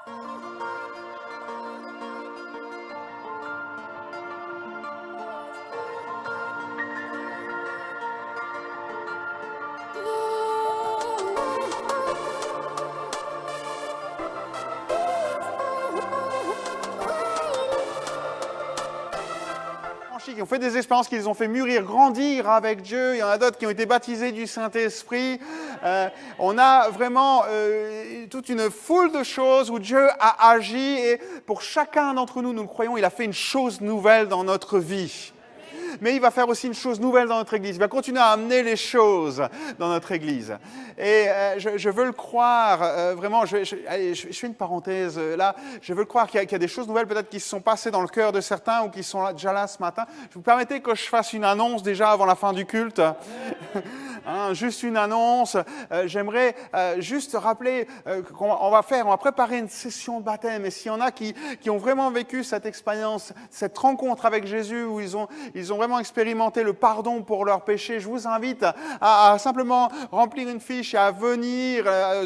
Qui ont fait des expériences qui les ont fait mûrir, grandir avec Dieu. Il y en a d'autres qui ont été baptisés du Saint-Esprit. On a vraiment toute une foule de choses où Dieu a agi et pour chacun d'entre nous, nous le croyons, il a fait une chose nouvelle dans notre vie. Mais il va faire aussi une chose nouvelle dans notre Église. Il va continuer à amener les choses dans notre Église. Et je veux le croire, vraiment, je fais une parenthèse là, je veux le croire qu'il y a des choses nouvelles peut-être qui se sont passées dans le cœur de certains ou qui sont là, déjà là ce matin. Je vous permettez que je fasse une annonce déjà avant la fin du culte. Juste une annonce. J'aimerais juste rappeler qu'on va préparer une session de baptême. Et s'il y en a qui ont vraiment vécu cette expérience, cette rencontre avec Jésus où ils ont vraiment expérimenté le pardon pour leurs péchés, je vous invite à simplement remplir une fiche et à venir.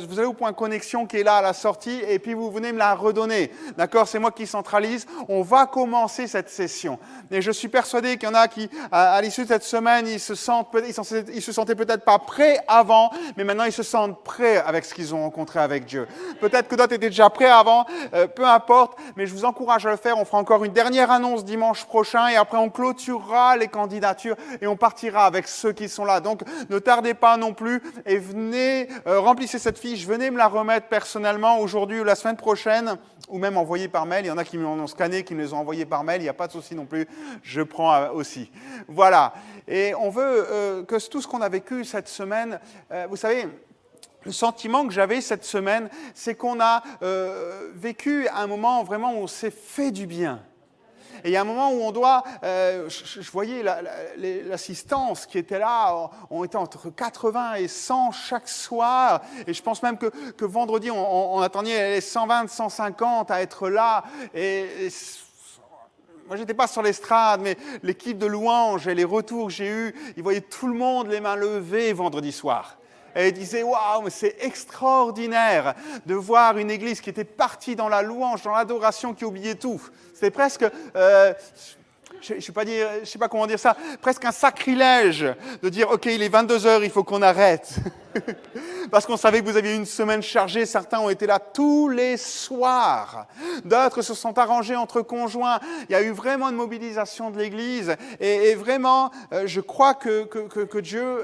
Vous allez au point connexion qui est là à la sortie et puis vous venez me la redonner. D'accord ? C'est moi qui centralise. On va commencer cette session. Et je suis persuadé qu'il y en a qui, à l'issue de cette semaine, ils se sentaient peut-être pas prêts avant, mais maintenant ils se sentent prêts avec ce qu'ils ont rencontré avec Dieu. Peut-être que d'autres étaient déjà prêts avant, peu importe, mais je vous encourage à le faire. On fera encore une dernière annonce dimanche prochain et après on clôturera les candidatures et on partira avec ceux qui sont là. Donc ne tardez pas non plus et venez, remplissez cette fiche, venez me la remettre personnellement aujourd'hui ou la semaine prochaine ou même envoyer par mail. Il y en a qui me l'ont scanné, qui me les ont envoyés par mail, il n'y a pas de souci non plus, je prends aussi. Voilà. Et on veut que tout ce qu'on a vécu cette semaine, vous savez, le sentiment que j'avais cette semaine, c'est qu'on a vécu un moment vraiment où on s'est fait du bien. Et il y a un moment où on doit, je voyais l'assistance qui était là, on était entre 80 et 100 chaque soir, et je pense même que vendredi, on attendait les 120, 150 à être là, et moi, j'étais pas sur l'estrade, mais l'équipe de louanges et les retours que j'ai eus, ils voyaient tout le monde les mains levées vendredi soir. Et ils disaient, waouh, mais c'est extraordinaire de voir une église qui était partie dans la louange, dans l'adoration, qui oubliait tout. C'était presque, je sais pas comment dire ça, presque un sacrilège de dire, ok, il est 22h, il faut qu'on arrête. Parce qu'on savait que vous aviez une semaine chargée, certains ont été là tous les soirs, d'autres se sont arrangés entre conjoints, il y a eu vraiment une mobilisation de l'Église, et vraiment, je crois que Dieu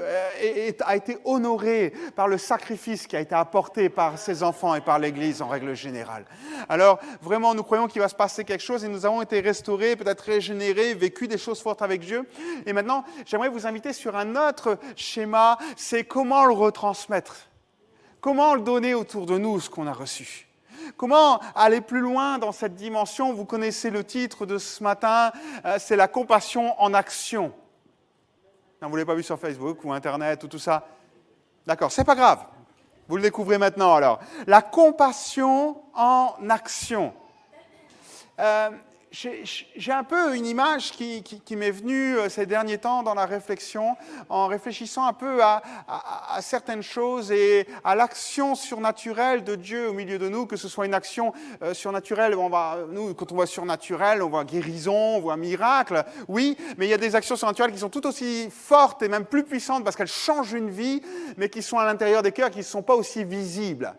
a été honoré par le sacrifice qui a été apporté par ses enfants et par l'Église en règle générale. Alors, vraiment, nous croyons qu'il va se passer quelque chose, et nous avons été restaurés, peut-être régénérés, vécu des choses fortes avec Dieu, et maintenant, j'aimerais vous inviter sur un autre schéma, c'est comment le retransmettre. Comment le donner autour de nous, ce qu'on a reçu? Comment aller plus loin dans cette dimension? Vous connaissez le titre de ce matin, c'est la compassion en action. Non, vous ne l'avez pas vu sur Facebook ou Internet ou tout ça? D'accord, c'est pas grave. Vous le découvrez maintenant alors. La compassion en action. J'ai un peu une image qui m'est venue ces derniers temps dans la réflexion, en réfléchissant un peu à certaines choses et à l'action surnaturelle de Dieu au milieu de nous, que ce soit une action surnaturelle, nous, quand on voit surnaturel, on voit guérison, on voit miracle, oui, mais il y a des actions surnaturelles qui sont tout aussi fortes et même plus puissantes parce qu'elles changent une vie, mais qui sont à l'intérieur des cœurs, qui ne sont pas aussi visibles.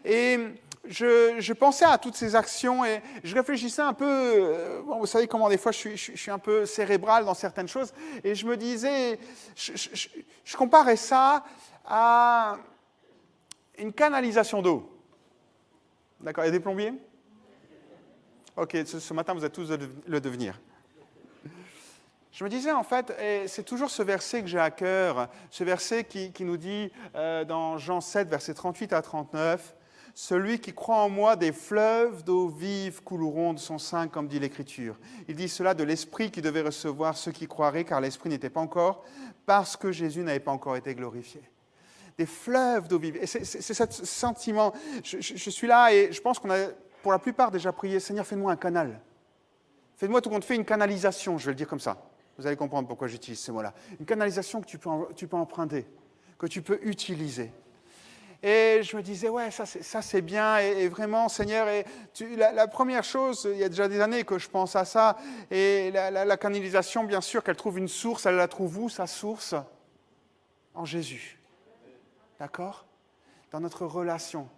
Et je pensais à toutes ces actions et je réfléchissais un peu, vous savez comment des fois je suis un peu cérébral dans certaines choses, et je me disais, je comparais ça à une canalisation d'eau. D'accord, il y a des plombiers? Ok, ce matin vous êtes tous le devenir. Je me disais en fait, et c'est toujours ce verset que j'ai à cœur, ce verset qui nous dit dans Jean 7, versets 38 à 39, « Celui qui croit en moi, des fleuves d'eau vive couleront de son sein, comme dit l'Écriture. » Il dit cela de l'Esprit qui devait recevoir ceux qui croiraient, car l'Esprit n'était pas encore, parce que Jésus n'avait pas encore été glorifié. Des fleuves d'eau vive. Et c'est ce sentiment. Je suis là et je pense qu'on a, pour la plupart, déjà prié, « Seigneur, fais-moi un canal. Fais-moi tout compte fait une canalisation, je vais le dire comme ça. » Vous allez comprendre pourquoi j'utilise ces mots-là. Une canalisation que tu peux emprunter, que tu peux utiliser. Et je me disais, ouais, ça c'est bien, et vraiment, Seigneur, la première chose, il y a déjà des années que je pense à ça, et la canalisation, bien sûr, qu'elle trouve une source, elle la trouve où, sa source? En Jésus. D'accord? Dans notre relation.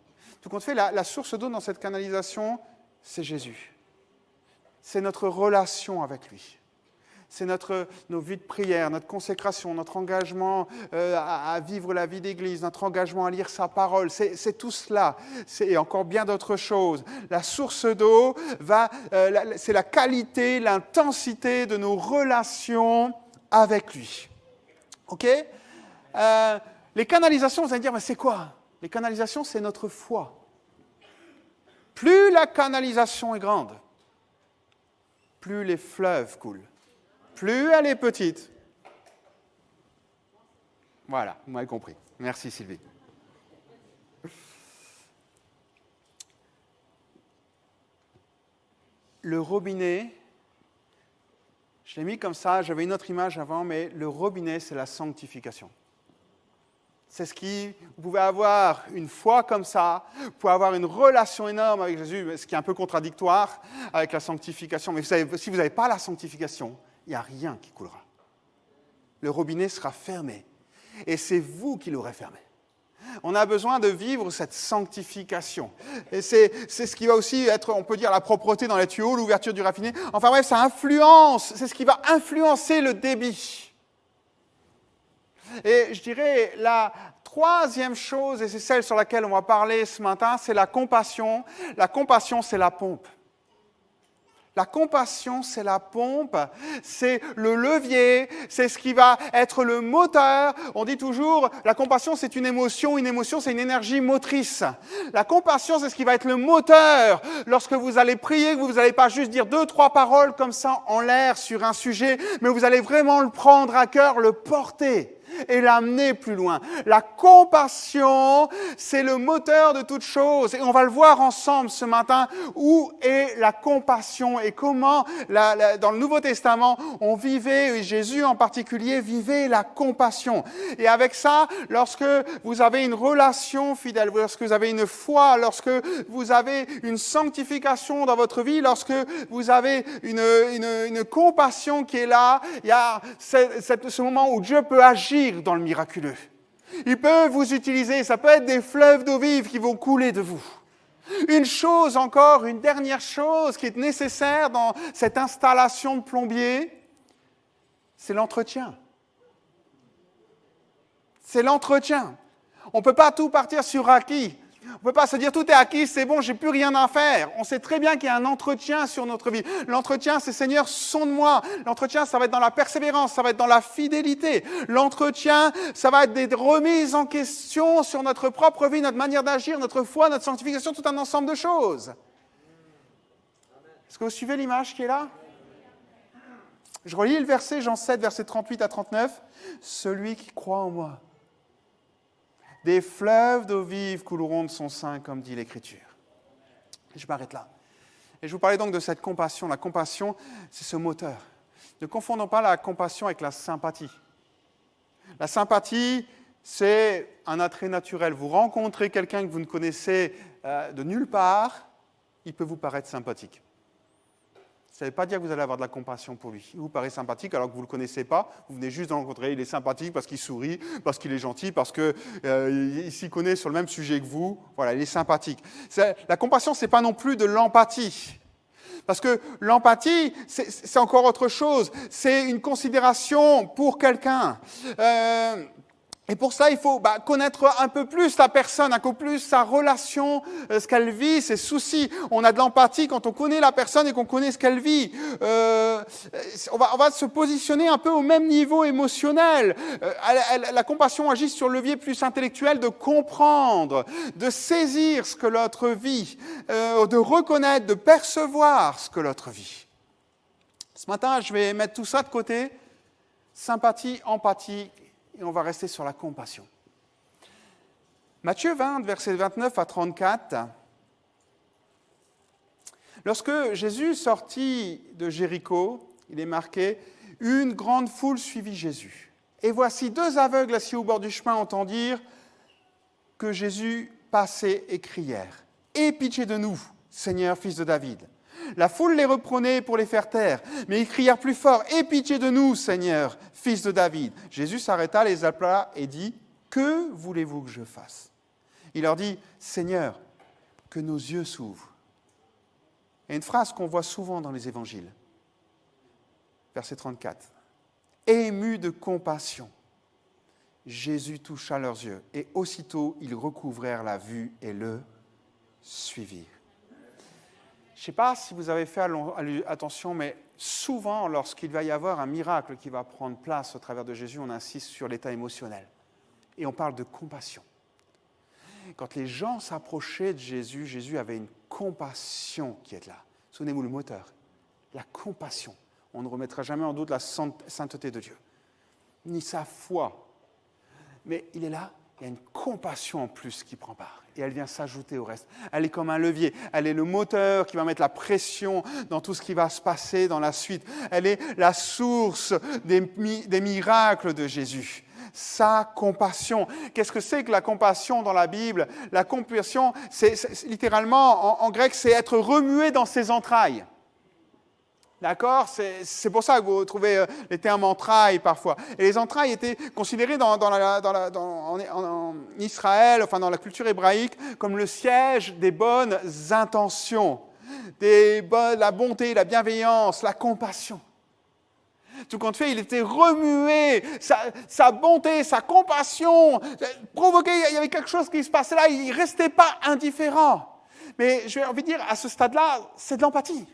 Tout compte fait, la source d'eau dans cette canalisation, c'est Jésus. C'est notre relation avec lui. C'est nos vies de prière, notre consécration, notre engagement à vivre la vie d'Église, notre engagement à lire sa parole. C'est tout cela. Et encore bien d'autres choses. La source d'eau, c'est la qualité, l'intensité de nos relations avec lui. OK? Les canalisations, vous allez dire, mais c'est quoi? Les canalisations, c'est notre foi. Plus la canalisation est grande, plus les fleuves coulent. Plus elle est petite. Voilà, vous m'avez compris. Merci Sylvie. Le robinet, je l'ai mis comme ça, j'avais une autre image avant, mais le robinet, c'est la sanctification. C'est vous pouvez avoir une foi comme ça, vous pouvez avoir une relation énorme avec Jésus, ce qui est un peu contradictoire avec la sanctification. Mais si vous n'avez pas la sanctification, il n'y a rien qui coulera. Le robinet sera fermé. Et c'est vous qui l'aurez fermé. On a besoin de vivre cette sanctification. Et c'est ce qui va aussi être, on peut dire, la propreté dans les tuyaux, l'ouverture du raffiné. Enfin bref, ça influence, c'est ce qui va influencer le débit. Et je dirais, la troisième chose, et c'est celle sur laquelle on va parler ce matin, c'est la compassion. La compassion, c'est la pompe. La compassion, c'est la pompe, c'est le levier, c'est ce qui va être le moteur. On dit toujours, la compassion, c'est une émotion, c'est une énergie motrice. La compassion, c'est ce qui va être le moteur. Lorsque vous allez prier, vous n'allez pas juste dire 2-3 paroles comme ça en l'air sur un sujet, mais vous allez vraiment le prendre à cœur, le porter et l'amener plus loin. La compassion, c'est le moteur de toute chose. Et on va le voir ensemble ce matin, où est la compassion et comment, dans le Nouveau Testament, on vivait, et Jésus en particulier, vivait la compassion. Et avec ça, lorsque vous avez une relation fidèle, lorsque vous avez une foi, lorsque vous avez une sanctification dans votre vie, lorsque vous avez une compassion qui est là, il y a ce moment où Dieu peut agir dans le miraculeux. Il peut vous utiliser, ça peut être des fleuves d'eau vive qui vont couler de vous. Une dernière chose qui est nécessaire dans cette installation de plombier, c'est l'entretien. C'est l'entretien. On ne peut pas tout partir sur acquis. On ne peut pas se dire tout est acquis, c'est bon, j'ai plus rien à faire. On sait très bien qu'il y a un entretien sur notre vie. L'entretien, c'est Seigneur, sonde-moi. L'entretien, ça va être dans la persévérance, ça va être dans la fidélité. L'entretien, ça va être des remises en question sur notre propre vie, notre manière d'agir, notre foi, notre sanctification, tout un ensemble de choses. Est-ce que vous suivez l'image qui est là? Je relis le verset, Jean 7, verset 38 à 39. Celui qui croit en moi. Des fleuves d'eau vive couleront de son sein, comme dit l'Écriture. Et je m'arrête là. Et je vous parlais donc de cette compassion. La compassion, c'est ce moteur. Ne confondons pas la compassion avec la sympathie. La sympathie, c'est un attrait naturel. Vous rencontrez quelqu'un que vous ne connaissez de nulle part, il peut vous paraître sympathique. Ça ne veut pas dire que vous allez avoir de la compassion pour lui. Il vous paraît sympathique alors que vous ne le connaissez pas. Vous venez juste de le rencontrer. Il est sympathique parce qu'il sourit, parce qu'il est gentil, parce qu'il s'y connaît sur le même sujet que vous. Voilà, il est sympathique. La compassion, ce n'est pas non plus de l'empathie. Parce que l'empathie, c'est encore autre chose. C'est une considération pour quelqu'un. Et pour ça, il faut connaître un peu plus la personne, un peu plus sa relation, ce qu'elle vit, ses soucis. On a de l'empathie quand on connaît la personne et qu'on connaît ce qu'elle vit. On va se positionner un peu au même niveau émotionnel. La compassion agit sur le levier plus intellectuel de comprendre, de saisir ce que l'autre vit, de reconnaître, de percevoir ce que l'autre vit. Ce matin, je vais mettre tout ça de côté. Sympathie, empathie. Et on va rester sur la compassion. Matthieu 20, versets 29 à 34. Lorsque Jésus sortit de Jéricho, il est marqué « Une grande foule suivit Jésus. Et voici 2 aveugles assis au bord du chemin entendirent que Jésus passait et crièrent. « Aie pitié de nous, Seigneur, fils de David !» La foule les reprenait pour les faire taire, mais ils crièrent plus fort, « Aie pitié de nous, Seigneur, fils de David !» Jésus s'arrêta, les appela et dit, « Que voulez-vous que je fasse ?» Il leur dit, « Seigneur, que nos yeux s'ouvrent. » Il y a une phrase qu'on voit souvent dans les évangiles. Verset 34. « Ému de compassion, Jésus toucha leurs yeux, et aussitôt ils recouvrèrent la vue et le suivirent. » Je ne sais pas si vous avez fait attention, mais souvent, lorsqu'il va y avoir un miracle qui va prendre place au travers de Jésus, on insiste sur l'état émotionnel. Et on parle de compassion. Quand les gens s'approchaient de Jésus, Jésus avait une compassion qui est là. Souvenez-vous le moteur, la compassion. On ne remettra jamais en doute la sainteté de Dieu, ni sa foi. Mais il est là, il y a une compassion en plus qui prend part. Et elle vient s'ajouter au reste. Elle est comme un levier. Elle est le moteur qui va mettre la pression dans tout ce qui va se passer dans la suite. Elle est la source des miracles de Jésus. Sa compassion. Qu'est-ce que c'est que la compassion dans la Bible ? La compassion, c'est littéralement, en grec, c'est être remué dans ses entrailles. D'accord ? C'est pour ça que vous trouvez les termes entrailles parfois. Et les entrailles étaient considérées en Israël, enfin dans la culture hébraïque, comme le siège des bonnes intentions, la bonté, la bienveillance, la compassion. Tout compte fait, il était remué, sa bonté, sa compassion, provoqué, il y avait quelque chose qui se passait là, il ne restait pas indifférent. Mais je vais envie de dire, à ce stade-là, c'est de l'empathie.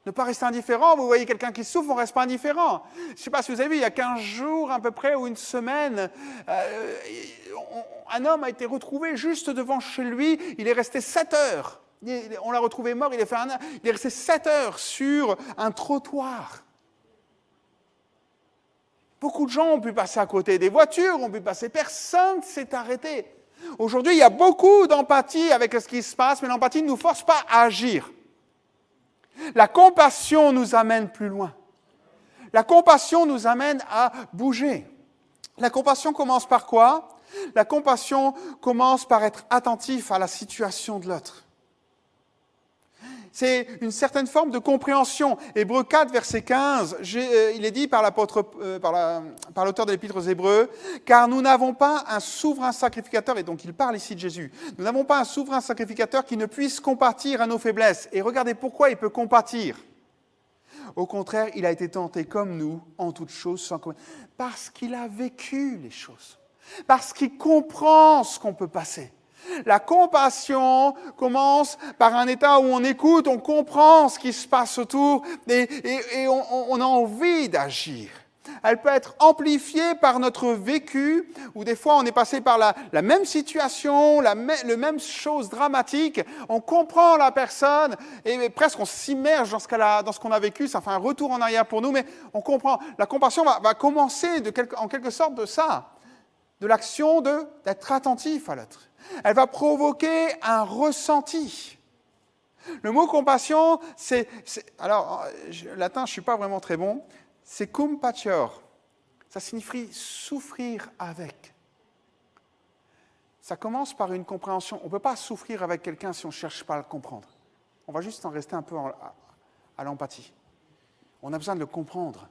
Ne pas rester indifférent, vous voyez quelqu'un qui souffre, on ne reste pas indifférent. Je ne sais pas si vous avez vu, il y a 15 jours à peu près, ou une semaine, un homme a été retrouvé juste devant chez lui, il est resté 7 heures. On l'a retrouvé mort, il est resté 7 heures sur un trottoir. Beaucoup de gens ont pu passer à côté, des voitures ont pu passer, personne ne s'est arrêté. Aujourd'hui, il y a beaucoup d'empathie avec ce qui se passe, mais l'empathie ne nous force pas à agir. La compassion nous amène plus loin. La compassion nous amène à bouger. La compassion commence par quoi ? La compassion commence par être attentif à la situation de l'autre. C'est une certaine forme de compréhension. Hébreux 4, verset 15, il est dit par l'auteur de l'Épître aux Hébreux, « Car nous n'avons pas un souverain sacrificateur, et donc il parle ici de Jésus, nous n'avons pas un souverain sacrificateur qui ne puisse compatir à nos faiblesses. » Et regardez pourquoi il peut compatir. Au contraire, il a été tenté comme nous, en toutes choses, parce qu'il a vécu les choses, parce qu'il comprend ce qu'on peut passer. La compassion commence par un état où on écoute, on comprend ce qui se passe autour et on a envie d'agir. Elle peut être amplifiée par notre vécu, où des fois on est passé par la même situation, le même chose dramatique, on comprend la personne et presque on s'immerge dans ce qu'on a vécu, ça fait un retour en arrière pour nous, mais on comprend. La compassion va commencer en quelque sorte de ça, de l'action d'être attentif à l'autre. Elle va provoquer un ressenti. Le mot compassion, alors, latin, je ne suis pas vraiment très bon, c'est cum patior. Ça signifie souffrir avec. Ça commence par une compréhension. On ne peut pas souffrir avec quelqu'un si on ne cherche pas à le comprendre. On va juste en rester un peu à l'empathie. On a besoin de le comprendre.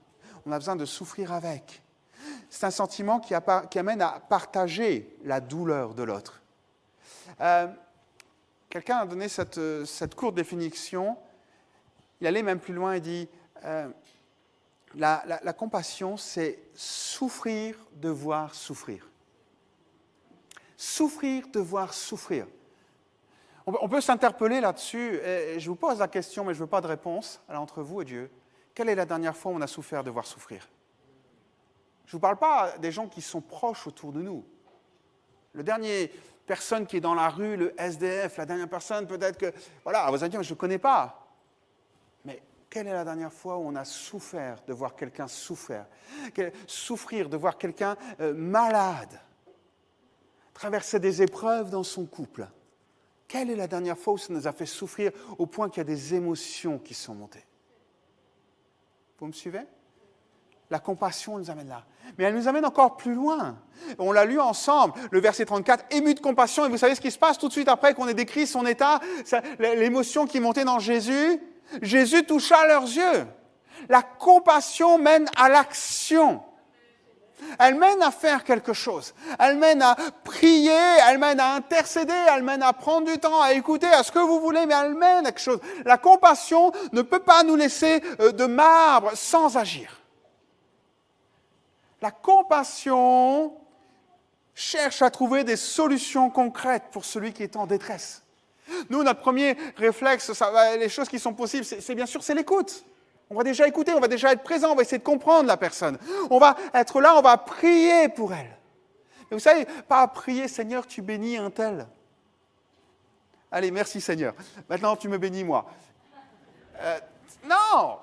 On a besoin de souffrir avec. C'est un sentiment qui amène à partager la douleur de l'autre. Quelqu'un a donné cette courte définition. Il allait même plus loin et dit la compassion, c'est souffrir de voir souffrir. Souffrir de voir souffrir. On peut s'interpeller là-dessus. Et je vous pose la question, mais je ne veux pas de réponse. Alors, entre vous et Dieu, quelle est la dernière fois où on a souffert de voir souffrir ? Je ne vous parle pas des gens qui sont proches autour de nous. Le dernier personne qui est dans la rue, le SDF, la dernière personne, peut-être que, voilà, vous allez dire, je ne le connais pas. Mais quelle est la dernière fois où on a souffert de voir quelqu'un souffrir, de voir quelqu'un malade, traverser des épreuves dans son couple ? Quelle est la dernière fois où ça nous a fait souffrir au point qu'il y a des émotions qui sont montées ? Vous me suivez ? La compassion nous amène là. Mais elle nous amène encore plus loin. On l'a lu ensemble, le verset 34, ému de compassion. Et vous savez ce qui se passe tout de suite après qu'on ait décrit son état, l'émotion qui montait dans Jésus? Jésus toucha leurs yeux. La compassion mène à l'action. Elle mène à faire quelque chose. Elle mène à prier, elle mène à intercéder, elle mène à prendre du temps, à écouter, à ce que vous voulez, mais elle mène à quelque chose. La compassion ne peut pas nous laisser de marbre sans agir. La compassion cherche à trouver des solutions concrètes pour celui qui est en détresse. Nous, notre premier réflexe, les choses qui sont possibles, c'est bien sûr, c'est l'écoute. On va déjà écouter, on va déjà être présent, on va essayer de comprendre la personne. On va être là, on va prier pour elle. Mais vous savez, pas prier, Seigneur, tu bénis un tel. Allez, merci Seigneur. Maintenant, tu me bénis moi. Non,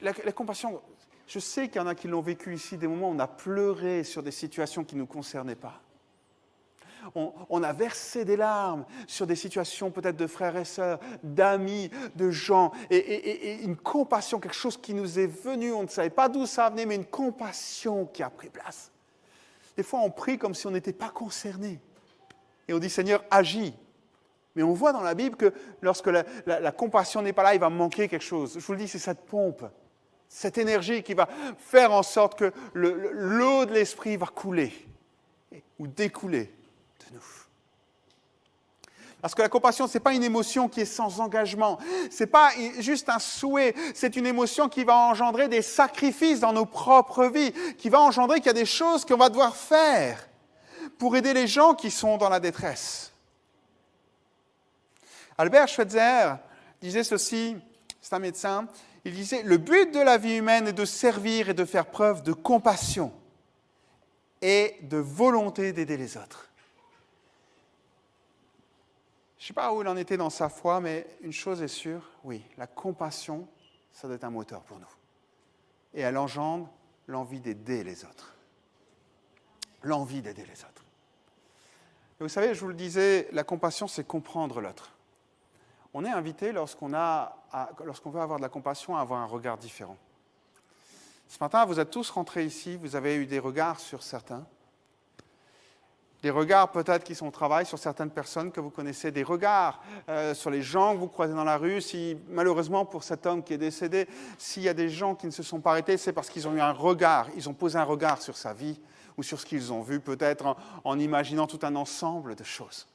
la compassion, je sais qu'il y en a qui l'ont vécu ici, des moments où on a pleuré sur des situations qui ne nous concernaient pas. On a versé des larmes sur des situations peut-être de frères et sœurs, d'amis, de gens, et une compassion, quelque chose qui nous est venu, on ne savait pas d'où ça venait, mais une compassion qui a pris place. Des fois, on prie comme si on n'était pas concerné. Et on dit, Seigneur, agis. Mais on voit dans la Bible que lorsque la compassion n'est pas là, il va manquer quelque chose. Je vous le dis, c'est cette pompe, cette énergie qui va faire en sorte que l'eau de l'esprit va couler ou découler de nous. Parce que la compassion, ce n'est pas une émotion qui est sans engagement. Ce n'est pas juste un souhait. C'est une émotion qui va engendrer des sacrifices dans nos propres vies, qui va engendrer qu'il y a des choses qu'on va devoir faire pour aider les gens qui sont dans la détresse. Albert Schweitzer disait ceci, c'est un médecin, il disait « Le but de la vie humaine est de servir et de faire preuve de compassion et de volonté d'aider les autres. » Je ne sais pas où il en était dans sa foi, mais une chose est sûre, oui, la compassion, ça doit être un moteur pour nous. Et elle engendre l'envie d'aider les autres. L'envie d'aider les autres. Et vous savez, je vous le disais, la compassion, c'est comprendre l'autre. On est invité, lorsqu'on veut avoir de la compassion, à avoir un regard différent. Ce matin, vous êtes tous rentrés ici, vous avez eu des regards sur certains. Des regards peut-être qui sont au travail sur certaines personnes que vous connaissez, des regards sur les gens que vous croisez dans la rue. Si, malheureusement, pour cet homme qui est décédé, s'il y a des gens qui ne se sont pas arrêtés, c'est parce qu'ils ont eu un regard, ils ont posé un regard sur sa vie ou sur ce qu'ils ont vu, peut-être en imaginant tout un ensemble de choses.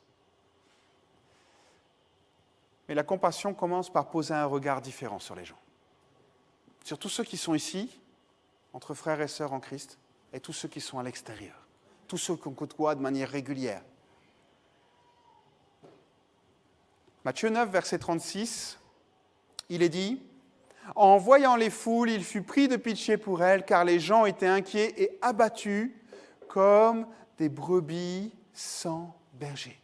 Mais la compassion commence par poser un regard différent sur les gens. Sur tous ceux qui sont ici, entre frères et sœurs en Christ, et tous ceux qui sont à l'extérieur. Tous ceux qu'on côtoie de manière régulière. Matthieu 9, verset 36, il est dit « En voyant les foules, il fut pris de pitié pour elles, car les gens étaient inquiets et abattus comme des brebis sans berger. »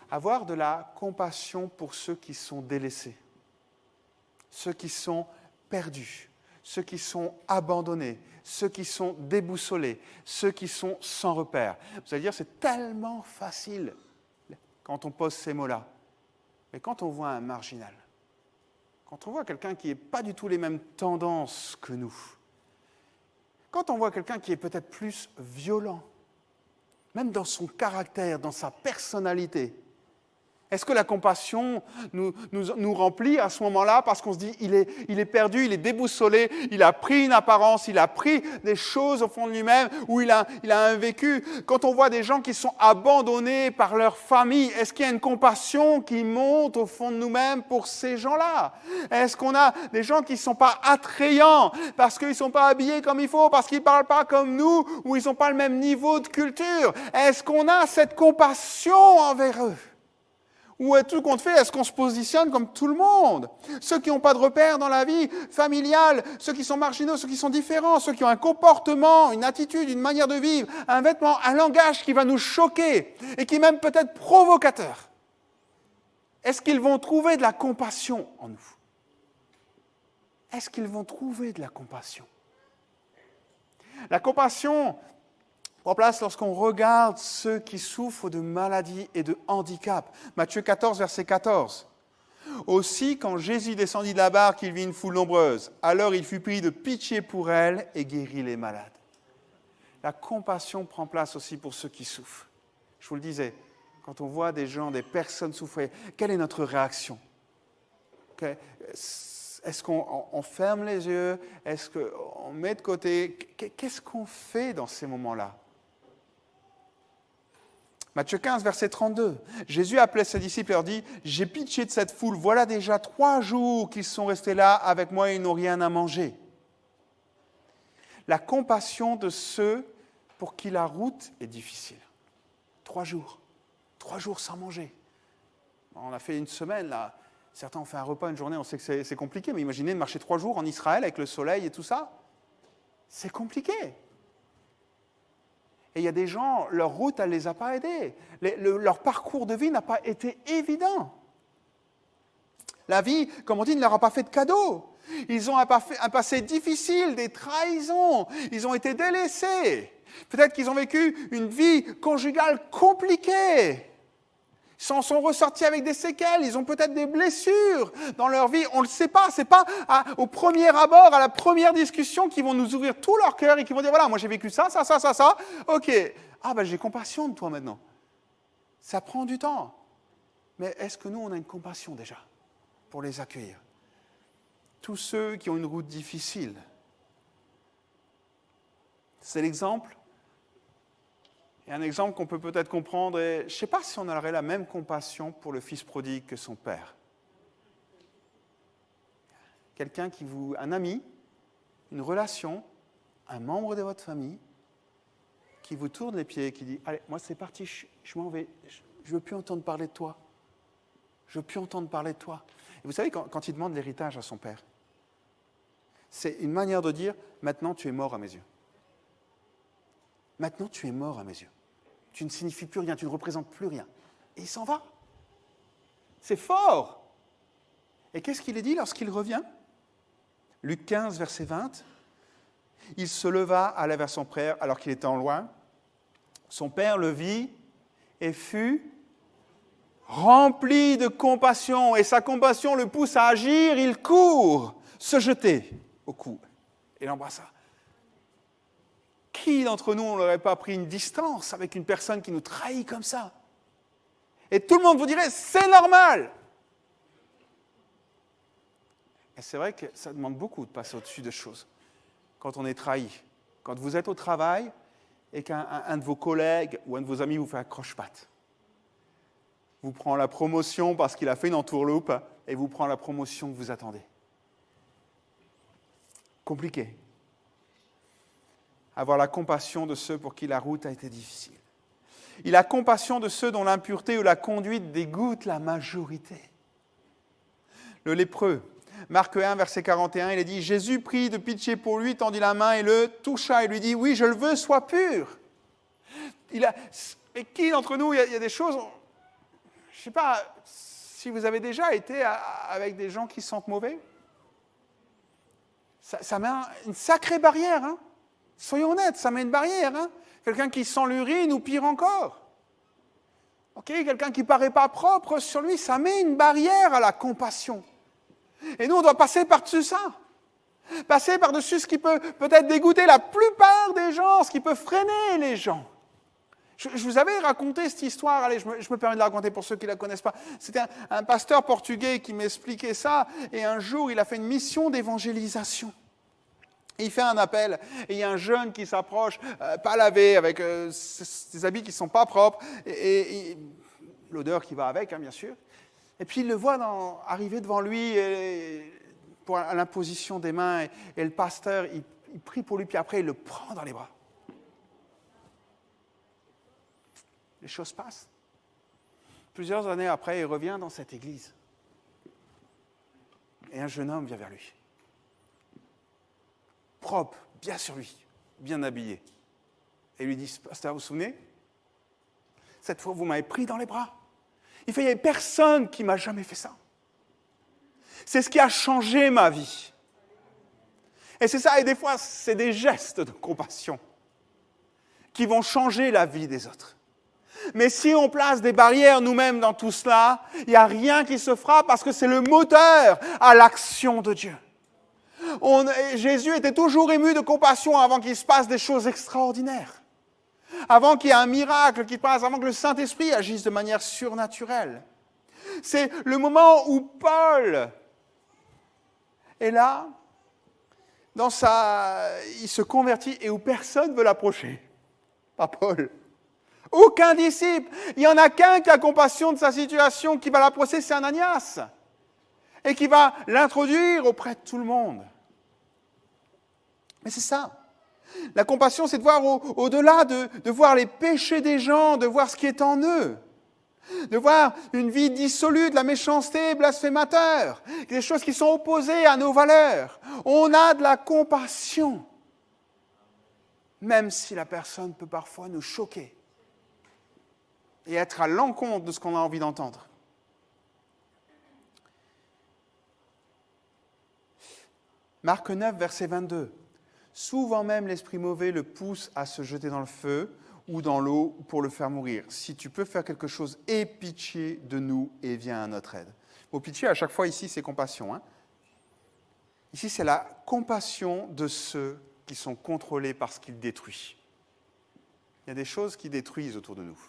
Avoir de la compassion pour ceux qui sont délaissés, ceux qui sont perdus, ceux qui sont abandonnés, ceux qui sont déboussolés, ceux qui sont sans repère. Vous allez dire, c'est tellement facile quand on pose ces mots-là. Mais quand on voit un marginal, quand on voit quelqu'un qui n'a pas du tout les mêmes tendances que nous, quand on voit quelqu'un qui est peut-être plus violent, même dans son caractère, dans sa personnalité, est-ce que la compassion nous remplit à ce moment-là parce qu'on se dit il est perdu, il est déboussolé, il a pris une apparence, il a pris des choses au fond de lui-même ou il a un vécu. Quand on voit des gens qui sont abandonnés par leur famille, est-ce qu'il y a une compassion qui monte au fond de nous-mêmes pour ces gens-là? Est-ce qu'on a des gens qui ne sont pas attrayants parce qu'ils ne sont pas habillés comme il faut, parce qu'ils ne parlent pas comme nous ou ils n'ont pas le même niveau de culture? Est-ce qu'on a cette compassion envers eux? Ou tout compte fait, est-ce qu'on se positionne comme tout le monde? Ceux qui n'ont pas de repères dans la vie familiale, ceux qui sont marginaux, ceux qui sont différents, ceux qui ont un comportement, une attitude, une manière de vivre, un vêtement, un langage qui va nous choquer et qui est même peut-être provocateur. Est-ce qu'ils vont trouver de la compassion en nous? Est-ce qu'ils vont trouver de la compassion? La compassion prend place lorsqu'on regarde ceux qui souffrent de maladies et de handicap. Matthieu 14, verset 14. Aussi, quand Jésus descendit de la barque, il vit une foule nombreuse. Alors il fut pris de pitié pour elle et guérit les malades. La compassion prend place aussi pour ceux qui souffrent. Je vous le disais, quand on voit des gens, des personnes souffrir, quelle est notre réaction? Est-ce qu'on ferme les yeux? Est-ce qu'on met de côté? Qu'est-ce qu'on fait dans ces moments-là? Matthieu 15, verset 32. Jésus appelait ses disciples et leur dit « J'ai pitié de cette foule, voilà déjà 3 jours qu'ils sont restés là avec moi et ils n'ont rien à manger. » La compassion de ceux pour qui la route est difficile. 3 jours. 3 jours sans manger. On a fait une semaine, là. Certains ont fait un repas une journée, on sait que c'est compliqué, mais imaginez de marcher 3 jours en Israël avec le soleil et tout ça. C'est compliqué. Et il y a des gens, leur route, elle ne les a pas aidés. Leur parcours de vie n'a pas été évident. La vie, comme on dit, ne leur a pas fait de cadeau. Ils ont un passé difficile, des trahisons. Ils ont été délaissés. Peut-être qu'ils ont vécu une vie conjugale compliquée. Ils s'en sont ressortis avec des séquelles. Ils ont peut-être des blessures dans leur vie. On ne le sait pas. Ce n'est pas au premier abord, à la première discussion, qu'ils vont nous ouvrir tout leur cœur et qu'ils vont dire, voilà, moi j'ai vécu ça. Ok. Ah ben j'ai compassion de toi maintenant. Ça prend du temps. Mais est-ce que nous, on a une compassion déjà pour les accueillir? Tous ceux qui ont une route difficile. C'est l'exemple. Et un exemple qu'on peut peut-être comprendre est, je ne sais pas si on aurait la même compassion pour le fils prodigue que son père. Quelqu'un un ami, une relation, un membre de votre famille, qui vous tourne les pieds et qui dit « Allez, moi c'est parti, je m'en vais, je ne veux plus entendre parler de toi. Je ne veux plus entendre parler de toi. » Et vous savez, quand il demande l'héritage à son père, c'est une manière de dire « Maintenant tu es mort à mes yeux. » Maintenant, tu es mort à mes yeux. Tu ne signifies plus rien, tu ne représentes plus rien. Et il s'en va. C'est fort. Et qu'est-ce qu'il est dit lorsqu'il revient? Luc 15, verset 20. Il se leva, alla vers son père alors qu'il était en loin. Son père le vit et fut rempli de compassion. Et sa compassion le pousse à agir. Il court, se jeter au cou et l'embrassa. Qui d'entre nous, on n'aurait pas pris une distance avec une personne qui nous trahit comme ça? Et tout le monde vous dirait, c'est normal. Et c'est vrai que ça demande beaucoup de passer au-dessus de choses. Quand on est trahi, quand vous êtes au travail et qu'un de vos collègues ou un de vos amis vous fait un croche-patte, vous prend la promotion parce qu'il a fait une entourloupe et vous prend la promotion que vous attendez. Compliqué. Avoir la compassion de ceux pour qui la route a été difficile. Il a compassion de ceux dont l'impureté ou la conduite dégoûte la majorité. Le lépreux, Marc 1, verset 41, il est dit « Jésus prit de pitié pour lui, tendit la main et le toucha et lui dit « Oui, je le veux, sois pur. » Et qui d'entre nous, il y a des choses, je ne sais pas si vous avez déjà été avec des gens qui sentent mauvais. Ça met une sacrée barrière, hein. Soyons honnêtes, ça met une barrière. Hein? Quelqu'un qui sent l'urine ou pire encore. Quelqu'un qui ne paraît pas propre sur lui, ça met une barrière à la compassion. Et nous, on doit passer par-dessus ça. Passer par-dessus ce qui peut peut-être dégoûter la plupart des gens, ce qui peut freiner les gens. Je vous avais raconté cette histoire, allez, je me permets de la raconter pour ceux qui ne la connaissent pas. C'était un pasteur portugais qui m'expliquait ça, et un jour, il a fait une mission d'évangélisation. Il fait un appel et il y a un jeune qui s'approche, pas lavé, avec des habits qui ne sont pas propres, et l'odeur qui va avec, hein, bien sûr. Et puis il le voit arriver devant lui pour l'imposition des mains, et le pasteur, il prie pour lui, puis après il le prend dans les bras. Les choses passent. Plusieurs années après, il revient dans cette église. Et un jeune homme vient vers lui. Propre, bien sur lui, bien habillé. Et il lui dit, pasteur, vous vous souvenez? Cette fois, vous m'avez pris dans les bras. Il fait, il n'y avait personne qui m'a jamais fait ça. C'est ce qui a changé ma vie. Et c'est ça, et des fois, c'est des gestes de compassion qui vont changer la vie des autres. Mais si on place des barrières nous-mêmes dans tout cela, il n'y a rien qui se fera parce que c'est le moteur à l'action de Dieu. Jésus était toujours ému de compassion avant qu'il se passe des choses extraordinaires. Avant qu'il y ait un miracle qui passe, avant que le Saint-Esprit agisse de manière surnaturelle. C'est le moment où Paul est là, il se convertit et où personne ne veut l'approcher. Pas Paul. Aucun disciple. Il n'y en a qu'un qui a compassion de sa situation, qui va l'approcher, c'est Ananias. Et qui va l'introduire auprès de tout le monde. Mais c'est ça. La compassion, c'est de voir au-delà, de voir les péchés des gens, de voir ce qui est en eux. De voir une vie dissolue, de la méchanceté, blasphémateur, des choses qui sont opposées à nos valeurs. On a de la compassion, même si la personne peut parfois nous choquer et être à l'encontre de ce qu'on a envie d'entendre. Marc 9, verset 22. Souvent même l'esprit mauvais le pousse à se jeter dans le feu ou dans l'eau pour le faire mourir. Si tu peux faire quelque chose, aie pitié de nous et viens à notre aide. Au pitié, à chaque fois ici, c'est compassion. Ici, c'est la compassion de ceux qui sont contrôlés par ce qu'ils détruisent. Il y a des choses qui détruisent autour de nous.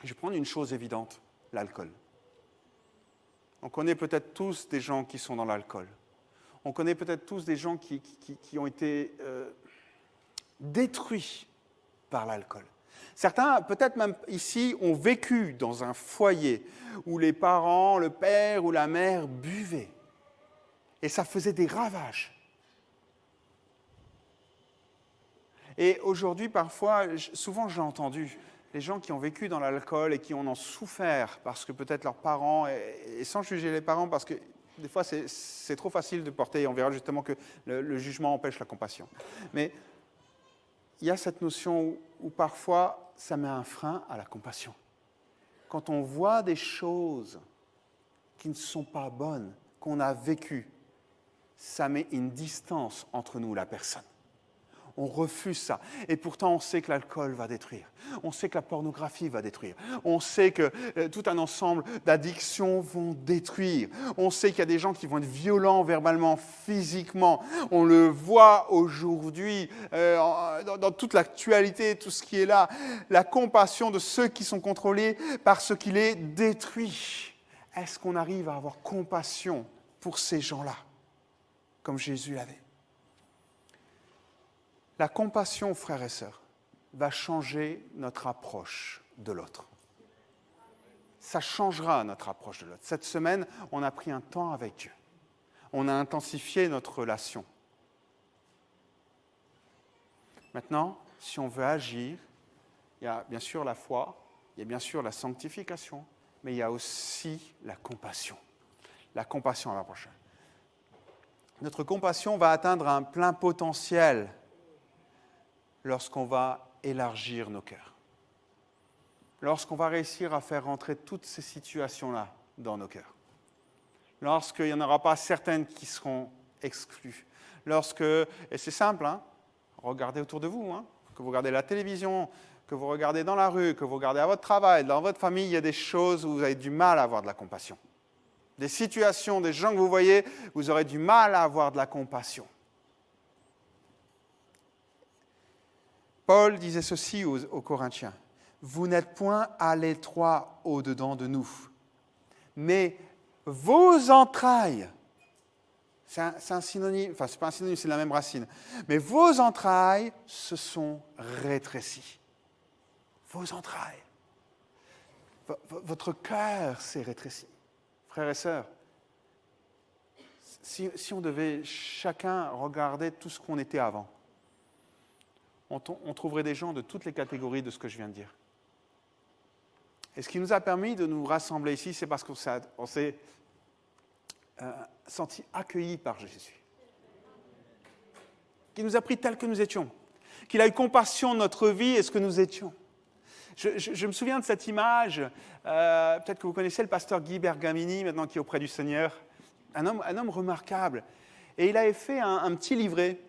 Je vais prendre une chose évidente, l'alcool. On connaît peut-être tous des gens qui sont dans l'alcool. On connaît peut-être tous des gens qui ont été détruits par l'alcool. Certains, peut-être même ici, ont vécu dans un foyer où les parents, le père ou la mère buvaient. Et ça faisait des ravages. Et aujourd'hui, parfois, souvent je l'ai entendu, les gens qui ont vécu dans l'alcool et qui en ont souffert parce que peut-être leurs parents, et sans juger les parents, parce que des fois c'est trop facile de porter, et on verra justement que le jugement empêche la compassion. Mais il y a cette notion où parfois ça met un frein à la compassion. Quand on voit des choses qui ne sont pas bonnes, qu'on a vécues, ça met une distance entre nous et la personne. On refuse ça. Et pourtant, on sait que l'alcool va détruire. On sait que la pornographie va détruire. On sait que tout un ensemble d'addictions vont détruire. On sait qu'il y a des gens qui vont être violents verbalement, physiquement. On le voit aujourd'hui dans toute l'actualité, tout ce qui est là. La compassion de ceux qui sont contrôlés par ce qui les détruit. Est-ce qu'on arrive à avoir compassion pour ces gens-là, comme Jésus l'avait? La compassion, frères et sœurs, va changer notre approche de l'autre. Ça changera notre approche de l'autre. Cette semaine, on a pris un temps avec Dieu. On a intensifié notre relation. Maintenant, si on veut agir, il y a bien sûr la foi, il y a bien sûr la sanctification, mais il y a aussi la compassion. La compassion à la prochaine. Notre compassion va atteindre un plein potentiel lorsqu'on va élargir nos cœurs. Lorsqu'on va réussir à faire rentrer toutes ces situations-là dans nos cœurs. Lorsqu'il n'y en aura pas certaines qui seront exclues. Et c'est simple, regardez autour de vous, que vous regardez la télévision, que vous regardez dans la rue, que vous regardez à votre travail, dans votre famille, il y a des choses où vous avez du mal à avoir de la compassion. Des situations, des gens que vous voyez, vous aurez du mal à avoir de la compassion. Paul disait ceci aux Corinthiens, « Vous n'êtes point à l'étroit au-dedans de nous, mais vos entrailles, c'est un synonyme, enfin c'est pas un synonyme, c'est la même racine, mais vos entrailles se sont rétrécies. Vos entrailles. Votre cœur s'est rétréci. Frères et sœurs, si on devait chacun regarder tout ce qu'on était avant, on trouverait des gens de toutes les catégories de ce que je viens de dire. Et ce qui nous a permis de nous rassembler ici, c'est parce qu'on s'est sentis accueillis par Jésus. Qui nous a pris tels que nous étions. Qu'il a eu compassion de notre vie et ce que nous étions. Je me souviens de cette image, peut-être que vous connaissez le pasteur Guy Bergamini, maintenant qui est auprès du Seigneur. Un homme remarquable. Et il avait fait un petit livret.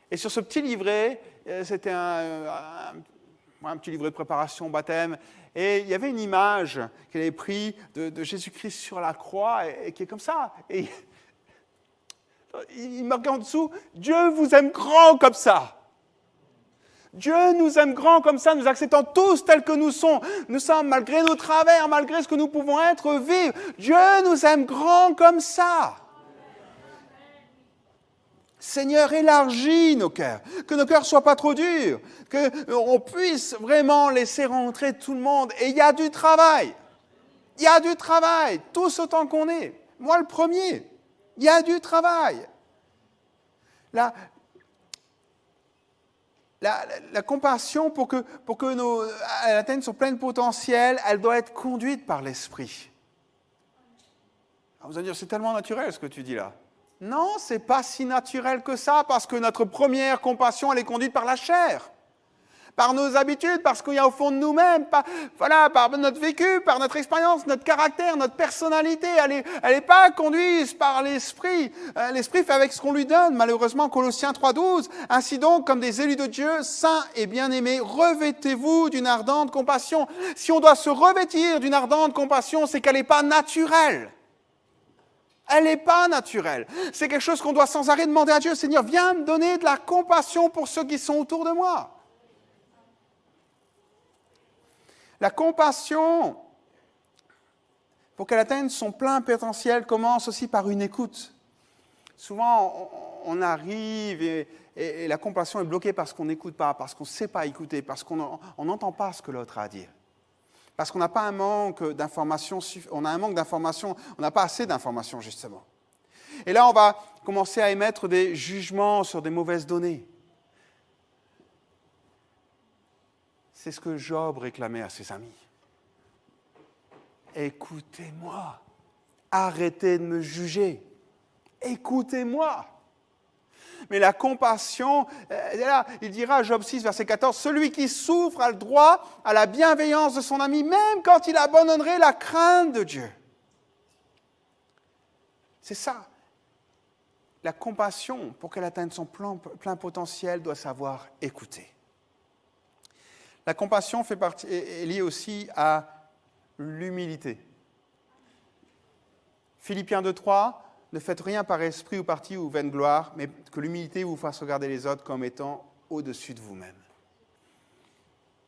Et sur ce petit livret, c'était un petit livret de préparation au baptême, et il y avait une image qu'elle avait prise de Jésus-Christ sur la croix, et qui est comme ça. Et il marquait en dessous, Dieu vous aime grand comme ça. Dieu nous aime grand comme ça, nous acceptons tous tels que nous sommes. Nous sommes, malgré nos travers, malgré ce que nous pouvons être, vivre. Dieu nous aime grand comme ça. Seigneur, élargis nos cœurs, que nos cœurs ne soient pas trop durs, qu'on puisse vraiment laisser rentrer tout le monde. Et il y a du travail. Il y a du travail, tous autant qu'on est. Moi, le premier. Il y a du travail. La compassion, pour que elle atteigne son plein potentiel, elle doit être conduite par l'Esprit. Alors vous allez dire, c'est tellement naturel ce que tu dis là. Non, ce n'est pas si naturel que ça, parce que notre première compassion, elle est conduite par la chair. Par nos habitudes, par ce qu'il y a au fond de nous-mêmes, par notre vécu, par notre expérience, notre caractère, notre personnalité. Elle n'est pas conduite par l'Esprit. L'Esprit fait avec ce qu'on lui donne. Malheureusement, Colossiens 3,12. Ainsi donc, comme des élus de Dieu, saints et bien-aimés, revêtez-vous d'une ardente compassion. Si on doit se revêtir d'une ardente compassion, c'est qu'elle n'est pas naturelle. Elle n'est pas naturelle. C'est quelque chose qu'on doit sans arrêt demander à Dieu. Seigneur, viens me donner de la compassion pour ceux qui sont autour de moi. La compassion, pour qu'elle atteigne son plein potentiel, commence aussi par une écoute. Souvent, on arrive et la compassion est bloquée parce qu'on n'écoute pas, parce qu'on ne sait pas écouter, parce qu'on n'entend pas ce que l'autre a à dire. Parce qu'on n'a pas un manque d'informations, on a un manque d'informations, on n'a pas assez d'informations, justement. Et là, on va commencer à émettre des jugements sur des mauvaises données. C'est ce que Job réclamait à ses amis. Écoutez-moi. Arrêtez de me juger. Écoutez-moi. Mais la compassion, là, il dira, Job 6, verset 14, « Celui qui souffre a le droit à la bienveillance de son ami, même quand il abandonnerait la crainte de Dieu. » C'est ça. La compassion, pour qu'elle atteigne son plein potentiel, doit savoir écouter. La compassion est liée aussi à l'humilité. Philippiens 2,3, ne faites rien par esprit ou parti ou vaine gloire, mais que l'humilité vous fasse regarder les autres comme étant au-dessus de vous-même.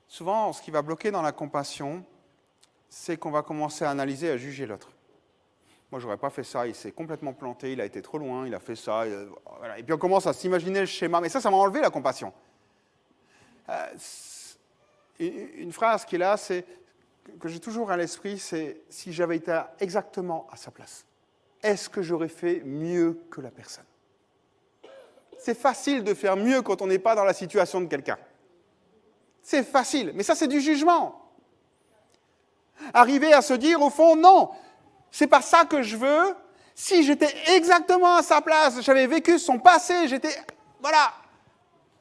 Souvent, ce qui va bloquer dans la compassion, c'est qu'on va commencer à analyser, à juger l'autre. Moi, je n'aurais pas fait ça, il s'est complètement planté, il a été trop loin, il a fait ça. Voilà. Et puis on commence à s'imaginer le schéma, mais ça m'a enlevé la compassion. Une phrase qui est là, c'est, que j'ai toujours à l'esprit, c'est « si j'avais été exactement à sa place, est-ce que j'aurais fait mieux que la personne ?» C'est facile de faire mieux quand on n'est pas dans la situation de quelqu'un. C'est facile, mais ça c'est du jugement. Arriver à se dire au fond, non, c'est pas ça que je veux. Si j'étais exactement à sa place, j'avais vécu son passé, j'étais, voilà,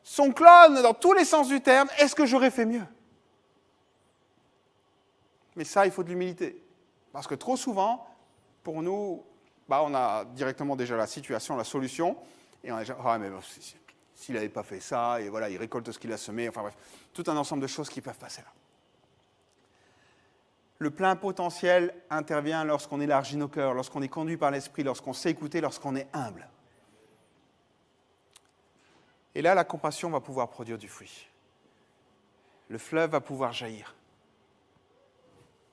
son clone dans tous les sens du terme, est-ce que j'aurais fait mieux ? Mais ça, il faut de l'humilité. Parce que trop souvent, pour nous, on a directement déjà la situation, la solution, et on a déjà, ah mais bon, s'il n'avait pas fait ça, et voilà, il récolte ce qu'il a semé, enfin bref, tout un ensemble de choses qui peuvent passer là. Le plein potentiel intervient lorsqu'on élargit nos cœurs, lorsqu'on est conduit par l'esprit, lorsqu'on sait écouter, lorsqu'on est humble. Et là, la compassion va pouvoir produire du fruit. Le fleuve va pouvoir jaillir.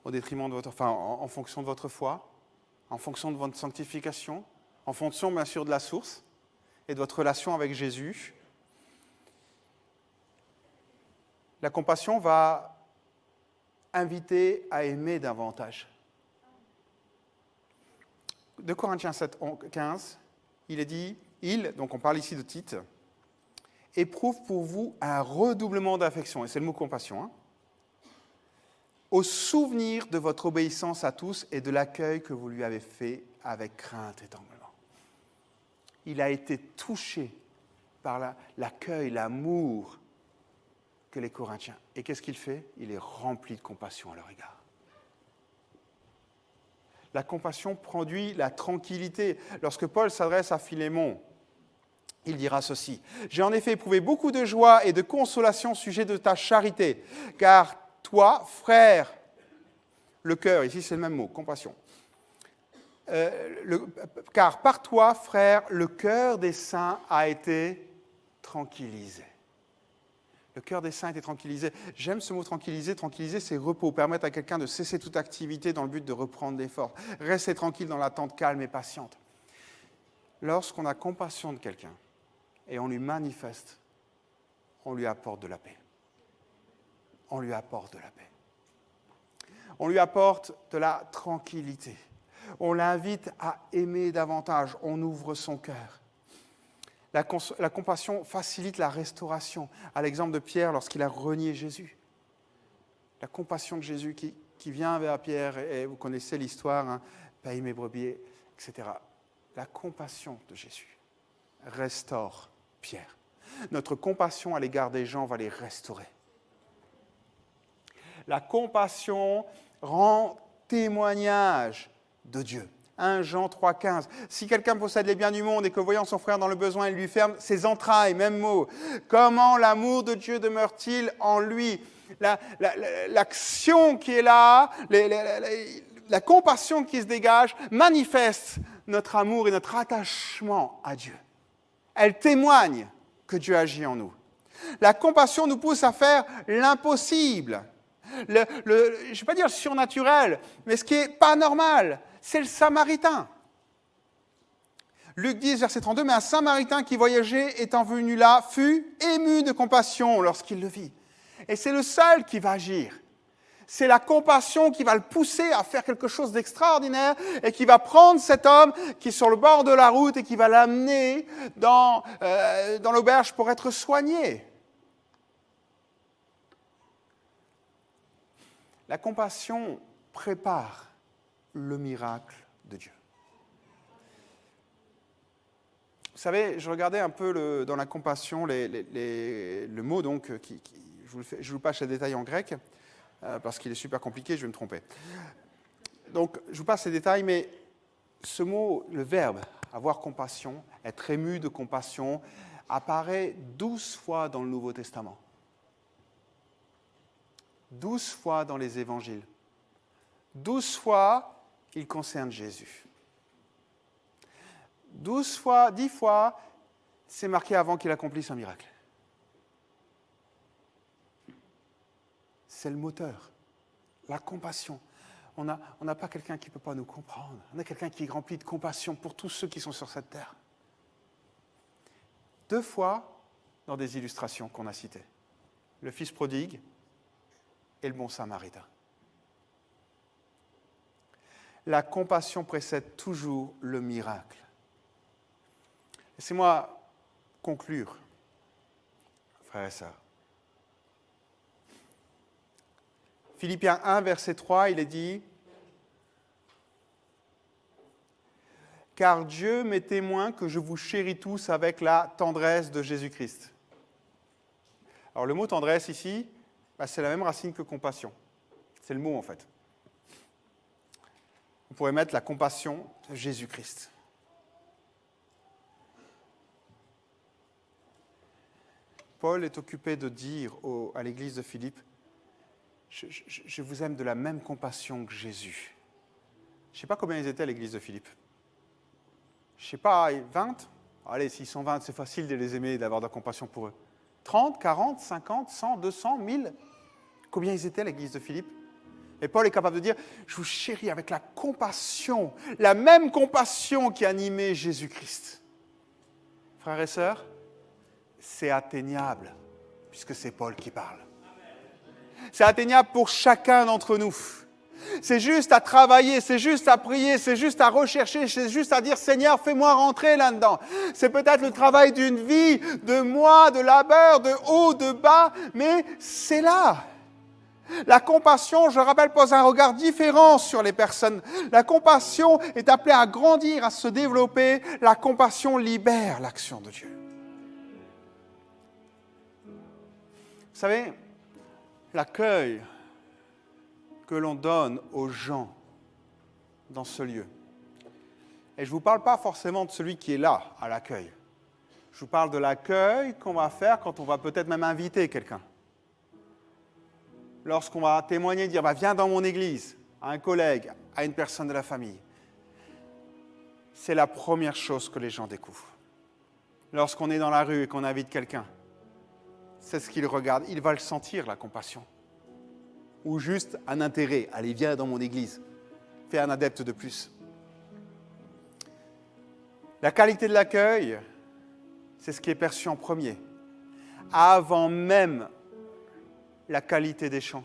Au détriment de en fonction de votre foi, en fonction de votre sanctification, en fonction bien sûr de la source et de votre relation avec Jésus. La compassion va inviter à aimer davantage. 2 Corinthiens 7, 15, il est dit, donc on parle ici de Tite, éprouve pour vous un redoublement d'affection, et c'est le mot compassion, au souvenir de votre obéissance à tous et de l'accueil que vous lui avez fait avec crainte et tremblement. Il a été touché par l'accueil, l'amour que les Corinthiens. Et qu'est-ce qu'il fait ? Il est rempli de compassion à leur égard. La compassion produit la tranquillité. Lorsque Paul s'adresse à Philémon, il dira ceci. J'ai en effet éprouvé beaucoup de joie et de consolation au sujet de ta charité, car toi, frère, le cœur, ici c'est le même mot, compassion, car par toi, frère, le cœur des saints a été tranquillisé. Le cœur des saints a été tranquillisé. J'aime ce mot tranquilliser. Tranquilliser, c'est repos, permettre à quelqu'un de cesser toute activité dans le but de reprendre des forces. Rester tranquille dans l'attente calme et patiente. Lorsqu'on a compassion de quelqu'un et on lui manifeste, on lui apporte de la paix. On lui apporte de la paix. On lui apporte de la tranquillité. On l'invite à aimer davantage. On ouvre son cœur. La compassion facilite la restauration. À l'exemple de Pierre lorsqu'il a renié Jésus. La compassion de Jésus qui vient vers Pierre, et vous connaissez l'histoire, hein, paye mes brebis, etc. La compassion de Jésus restaure Pierre. Notre compassion à l'égard des gens va les restaurer. La compassion rend témoignage de Dieu. 1 Jean 3,15. Si quelqu'un possède les biens du monde et que voyant son frère dans le besoin, il lui ferme ses entrailles, même mot. Comment l'amour de Dieu demeure-t-il en lui? L'action qui est là, la compassion qui se dégage, manifeste notre amour et notre attachement à Dieu. Elle témoigne que Dieu agit en nous. La compassion nous pousse à faire l'impossible. Je ne vais pas dire le surnaturel, mais ce qui n'est pas normal. C'est le Samaritain. Luc 10, verset 32, « Mais un Samaritain qui voyageait, étant venu là, fut ému de compassion lorsqu'il le vit. » Et c'est le seul qui va agir. C'est la compassion qui va le pousser à faire quelque chose d'extraordinaire et qui va prendre cet homme qui est sur le bord de la route et qui va l'amener dans l'auberge pour être soigné. La compassion prépare le miracle de Dieu. Vous savez, je regardais un peu dans la compassion le mot, donc, je ne vous passe les détails en grec, parce qu'il est super compliqué, je vais me tromper. Donc, je vous passe les détails, mais ce mot, le verbe, avoir compassion, être ému de compassion, apparaît 12 fois dans le Nouveau Testament. 12 fois dans les évangiles. 12 fois, il concerne Jésus. 10 fois, c'est marqué avant qu'il accomplisse un miracle. C'est le moteur, la compassion. On n'a pas quelqu'un qui ne peut pas nous comprendre. On a quelqu'un qui est rempli de compassion pour tous ceux qui sont sur cette terre. 2 fois dans des illustrations qu'on a citées. Le fils prodigue et le bon samaritain. La compassion précède toujours le miracle. Laissez-moi conclure, frères et sœurs. Philippiens 1, verset 3, il est dit « Car Dieu m'est témoin que je vous chéris tous avec la tendresse de Jésus-Christ. » Alors le mot tendresse ici, c'est la même racine que compassion. C'est le mot en fait. On pourrait mettre la compassion de Jésus-Christ. Paul est occupé de dire à l'église de Philippe, je vous aime de la même compassion que Jésus. Je ne sais pas combien ils étaient à l'église de Philippe. Je ne sais pas, 20 ? Allez, s'ils sont 20, c'est facile de les aimer et d'avoir de la compassion pour eux. 30, 40, 50, 100, 200, 1000 ? Combien ils étaient à l'église de Philippe ? Et Paul est capable de dire, je vous chéris avec la compassion, la même compassion qui animait Jésus-Christ. Frères et sœurs, c'est atteignable, puisque c'est Paul qui parle. C'est atteignable pour chacun d'entre nous. C'est juste à travailler, c'est juste à prier, c'est juste à rechercher, c'est juste à dire, Seigneur, fais-moi rentrer là-dedans. C'est peut-être le travail d'une vie, de mois, de labeur, de haut, de bas, mais c'est là. La compassion, je rappelle, pose un regard différent sur les personnes. La compassion est appelée à grandir, à se développer. La compassion libère l'action de Dieu. Vous savez, l'accueil que l'on donne aux gens dans ce lieu, et je ne vous parle pas forcément de celui qui est là, à l'accueil. Je vous parle de l'accueil qu'on va faire quand on va peut-être même inviter quelqu'un. Lorsqu'on va témoigner, dire viens dans mon église, à un collègue, à une personne de la famille. C'est la première chose que les gens découvrent. Lorsqu'on est dans la rue et qu'on invite quelqu'un, c'est ce qu'il regarde. Il va le sentir, la compassion. Ou juste un intérêt. Allez, viens dans mon église. Fais un adepte de plus. La qualité de l'accueil, c'est ce qui est perçu en premier. Avant même la qualité des chants.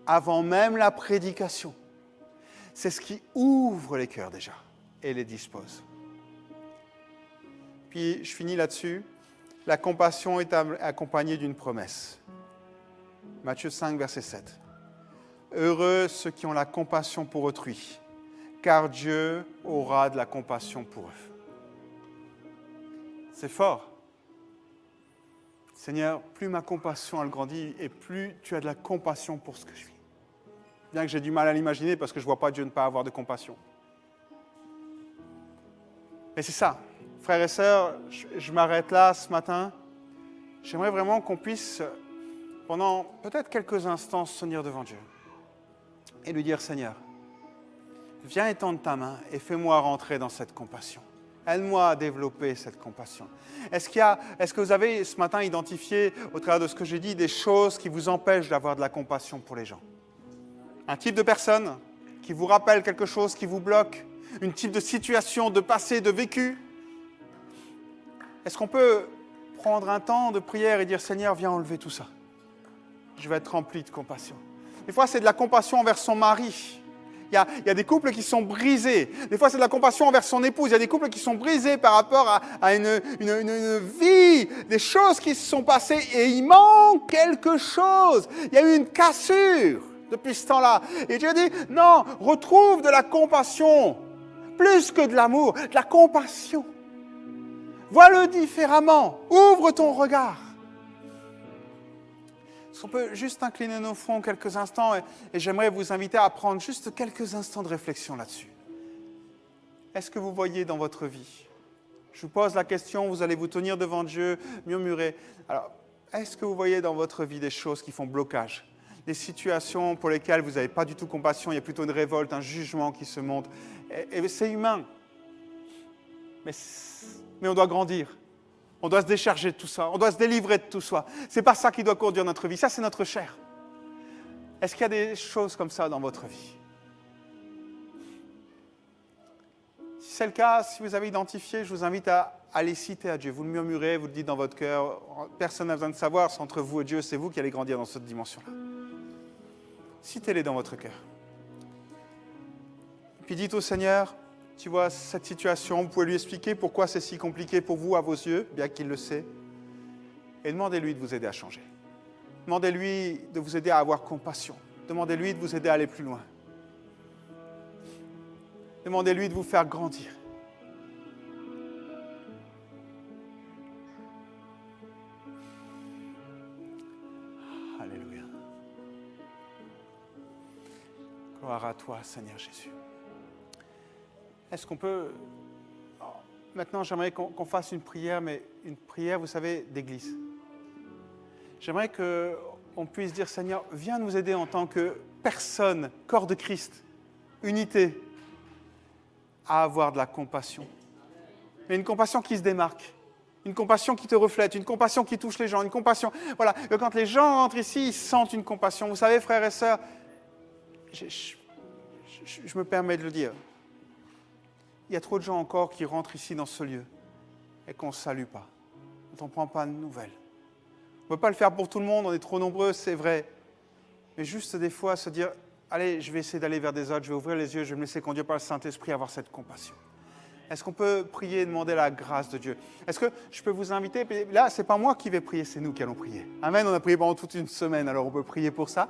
Avant même la prédication. C'est ce qui ouvre les cœurs déjà et les dispose. Puis, je finis là-dessus. La compassion est accompagnée d'une promesse. Matthieu 5, verset 7. Heureux ceux qui ont la compassion pour autrui, car Dieu aura de la compassion pour eux. C'est fort. Seigneur, plus ma compassion elle grandit et plus tu as de la compassion pour ce que je vis. Bien que j'ai du mal à l'imaginer parce que je ne vois pas Dieu ne pas avoir de compassion. Mais c'est ça. Frères et sœurs, je m'arrête là ce matin. J'aimerais vraiment qu'on puisse, pendant peut-être quelques instants, se tenir devant Dieu et lui dire, Seigneur, viens étendre ta main et fais-moi rentrer dans cette compassion. Aide-moi à développer cette compassion. Est-ce que vous avez ce matin identifié, au travers de ce que j'ai dit, des choses qui vous empêchent d'avoir de la compassion pour les gens? Un type de personne qui vous rappelle quelque chose, qui vous bloque, une type de situation, de passé, de vécu? Est-ce qu'on peut prendre un temps de prière et dire, Seigneur, viens enlever tout ça. Je vais être rempli de compassion. Des fois, c'est de la compassion envers son mari. Il y a des couples qui sont brisés. Des fois, c'est de la compassion envers son épouse. Il y a des couples qui sont brisés par rapport à une vie, des choses qui se sont passées et il manque quelque chose. Il y a eu une cassure depuis ce temps-là. Et Dieu dit, non, retrouve de la compassion, plus que de l'amour, de la compassion. Vois-le différemment. Ouvre ton regard. Est-ce qu'on peut juste incliner nos fronts quelques instants et j'aimerais vous inviter à prendre juste quelques instants de réflexion là-dessus. Est-ce que vous voyez dans votre vie? Je vous pose la question, vous allez vous tenir devant Dieu, murmurer. Alors, est-ce que vous voyez dans votre vie des choses qui font blocage? Des situations pour lesquelles vous n'avez pas du tout compassion, il y a plutôt une révolte, un jugement qui se monte. Et c'est humain. Mais on doit grandir. On doit se décharger de tout ça. On doit se délivrer de tout ça. Ce n'est pas ça qui doit conduire notre vie. Ça, c'est notre chair. Est-ce qu'il y a des choses comme ça dans votre vie? Si c'est le cas, si vous avez identifié, je vous invite à les citer à Dieu. Vous le murmurez, vous le dites dans votre cœur. Personne n'a besoin de savoir. C'est entre vous et Dieu. C'est vous qui allez grandir dans cette dimension-là. Citez-les dans votre cœur. Puis dites au Seigneur, tu vois cette situation, vous pouvez lui expliquer pourquoi c'est si compliqué pour vous à vos yeux, bien qu'il le sait. Et demandez-lui de vous aider à changer. Demandez-lui de vous aider à avoir compassion. Demandez-lui de vous aider à aller plus loin. Demandez-lui de vous faire grandir. Alléluia. Gloire à toi, Seigneur Jésus. Est-ce qu'on peut... Maintenant, j'aimerais qu'on fasse une prière, mais une prière, vous savez, d'église. J'aimerais qu'on puisse dire, Seigneur, viens nous aider en tant que personne, corps de Christ, unité, à avoir de la compassion. Mais une compassion qui se démarque, une compassion qui te reflète, une compassion qui touche les gens, une compassion... Voilà, que quand les gens rentrent ici, ils sentent une compassion. Vous savez, frères et sœurs, je me permets de le dire, il y a trop de gens encore qui rentrent ici dans ce lieu et qu'on ne salue pas, dont on ne prend pas de nouvelles. On ne peut pas le faire pour tout le monde, on est trop nombreux, c'est vrai. Mais juste des fois se dire, allez, je vais essayer d'aller vers des autres, je vais ouvrir les yeux, je vais me laisser conduire par le Saint-Esprit à avoir cette compassion. Est-ce qu'on peut prier et demander la grâce de Dieu? Est-ce que je peux vous inviter? Là, ce n'est pas moi qui vais prier, c'est nous qui allons prier. Amen, on a prié pendant toute une semaine, alors on peut prier pour ça.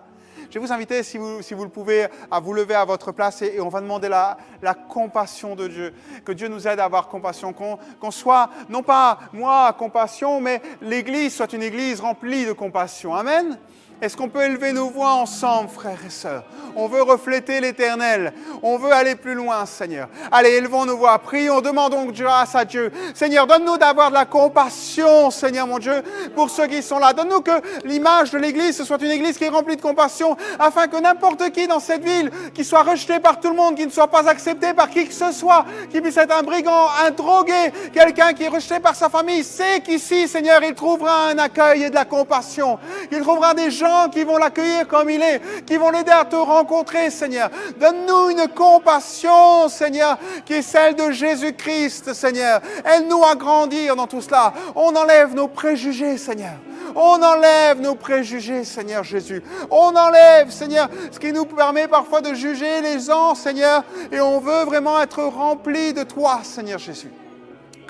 Je vais vous inviter, si vous le pouvez, à vous lever à votre place et on va demander la compassion de Dieu. Que Dieu nous aide à avoir compassion, qu'on soit, non pas moi, compassion, mais l'Église soit une Église remplie de compassion. Amen. Est-ce qu'on peut élever nos voix ensemble, frères et sœurs? On veut refléter l'Éternel. On veut aller plus loin, Seigneur. Allez, élevons nos voix. Prions, demandons grâce à Dieu. Seigneur, donne-nous d'avoir de la compassion, Seigneur mon Dieu, pour ceux qui sont là. Donne-nous que l'image de l'Église, ce soit une Église qui est remplie de compassion, afin que n'importe qui dans cette ville, qui soit rejeté par tout le monde, qui ne soit pas accepté par qui que ce soit, qui puisse être un brigand, un drogué, quelqu'un qui est rejeté par sa famille, sait qu'ici, Seigneur, il trouvera un accueil et de la compassion. Il trouvera des gens qui vont l'accueillir comme il est, qui vont l'aider à te rencontrer, Seigneur. Donne-nous une compassion, Seigneur, qui est celle de Jésus-Christ, Seigneur. Aide-nous à grandir dans tout cela. On enlève nos préjugés, Seigneur. On enlève nos préjugés, Seigneur Jésus. On enlève, Seigneur, ce qui nous permet parfois de juger les gens, Seigneur, et on veut vraiment être remplis de toi, Seigneur Jésus.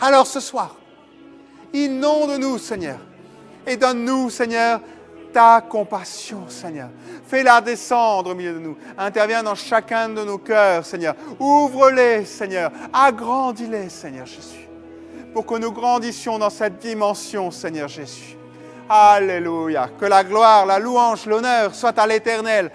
Alors ce soir, inonde-nous, Seigneur, et donne-nous, Seigneur, ta compassion, Seigneur. Fais-la descendre au milieu de nous. Interviens dans chacun de nos cœurs, Seigneur. Ouvre-les, Seigneur. Agrandis-les, Seigneur Jésus. Pour que nous grandissions dans cette dimension, Seigneur Jésus. Alléluia. Que la gloire, la louange, l'honneur soient à l'Éternel.